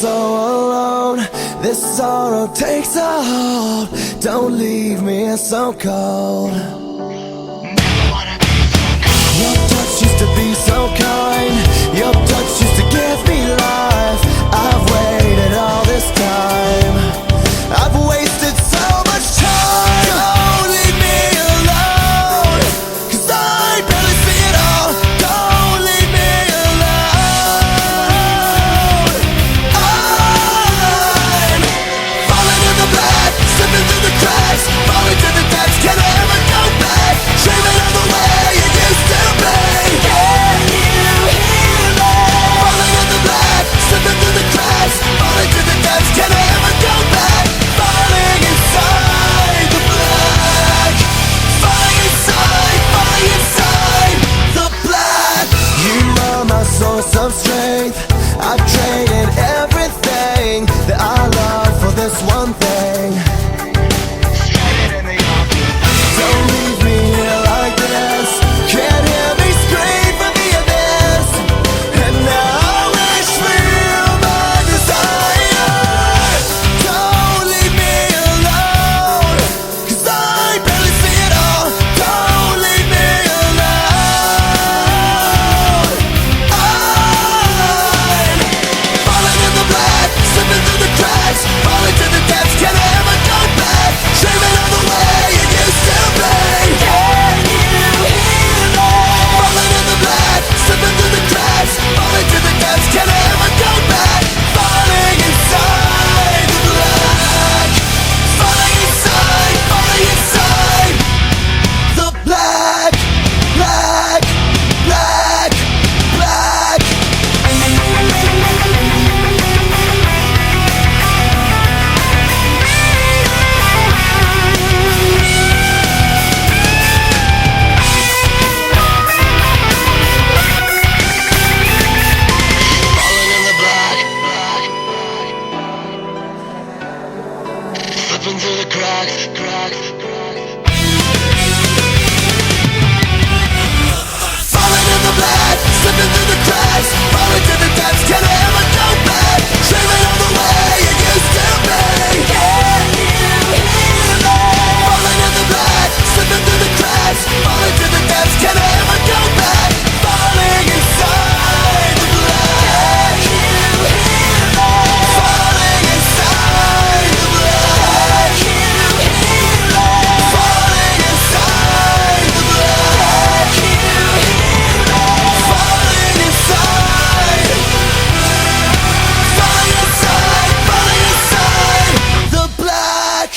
So alone, this sorrow takes a hold. Don't leave me so cold. Your touch used to be so kind. Your touch used to give me life. I've waited all this time. I've wasted so much time. Don't leave me alone, 'cause I barely see it all. Don't leave me alone. I'm falling in the black, slipping through the cracks, falling to the depths. Can I ever go back? Dreaming of the way it used to be. Can you hear me? Falling in the black, slipping through the cracks, falling to the depths. Can I ever go back? Falling inside the black, falling inside the black. You are my source of strength. I've traded everything that I love for this one thing. Don't leave me here like this. Can't hear me scream from the abyss. And now I wish feel my desire. Don't leave me alone, 'cause I barely see it all. Don't leave me alone. I'm falling in the black, slipping through the cracks, falling to the depths. Can I ever go back? Dreaming of the way it used to be. Can you hear me? Falling in the black, slipping through the cracks, falling to the depths. Can I ever go back? Falling inside the black, falling inside the black, black, black, black. Falling in the black, slipping through the cracks. Falling in the black, slipping through the cracks, falling to the depths. Can I ever go back? Dreaming of the way it used to be. Can you hear me? Falling in the black, slipping through the cracks, falling to the depths. Can I ever go back? Falling inside the black. Can you hear me? Falling inside the black. Can you hear me? Falling inside the black. Can you hear me? Falling inside the black.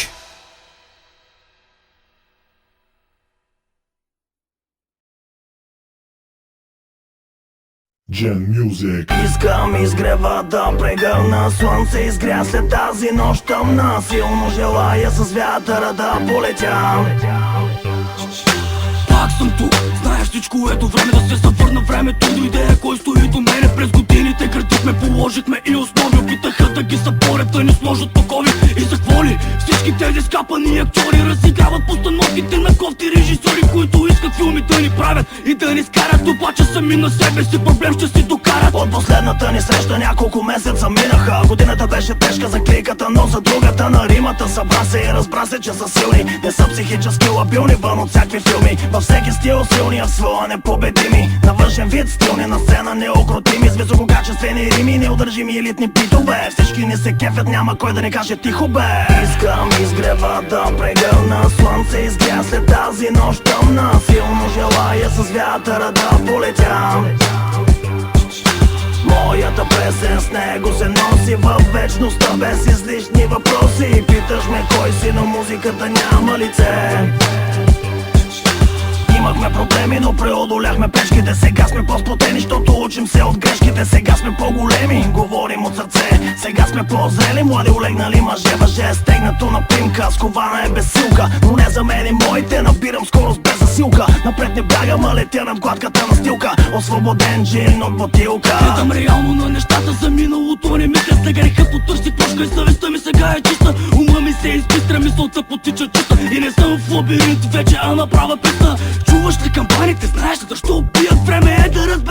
Gen Music. Искам изгрева да прегърна слънце, изгря след тази нощ тъмна. Силно желая с вятъра да полетя. Пак съм тук, знаеш всичко, ето време да се съвърна. Времето дойде, кой стои до мене. През годините градихме, положихме и основи. Опитаха да ги съборят, да ни сложат окови. И за какво ли? Всички тези скапани актьори разиграват постановките на кофти режисьори, които искат филми да ни правят и да ни скарат. Обаче сами на себе си проблем ще си докарат. От последната ни среща няколко месеца минаха. Годината беше тежка за кликата, но за другата на римата. Събра се и разбра се, че са силни. Не са психически лабилни, вън от всякакви филми. Във всеки стил силни, а в своя непобедими. На външен вид стилни, на сцена неукротими. С висококачествени рими, неудържими елитни битове. Всички ни се кефят, няма кой да ни каже тихо бе. Искам изгрева да прегърна слънце, изгря след тази нощ тъмна. Силно желая с вятъра да полетя. Моята песен с него се носи във вечността без излишни въпроси. Питаш ме кой си, но музиката няма лице. Имахме проблеми, но преодоляхме пречките. Сега сме по-сплотени, защото учим се от грешките. Сега сме по-големи, говорим от сърце. Сега сме по-зрели, млади олегнали мъже. Въже е стегнато на пимка, скована е без силка. Но не за мен и моите, набирам скорост без засилка. Напред не бягам, а летя над гладката настилка. Освободен джин от бутилка. Гледам реално на нещата, за миналото не мисля. Сега греха потърси прошка и съвестта ми сега е чиста. Ума ми се избистра, мисълта потича чиста. И не съм в лабиринт вече, а направа писта. Чуваш ли кампаните, знаеш защо убият? Време е да разбереш.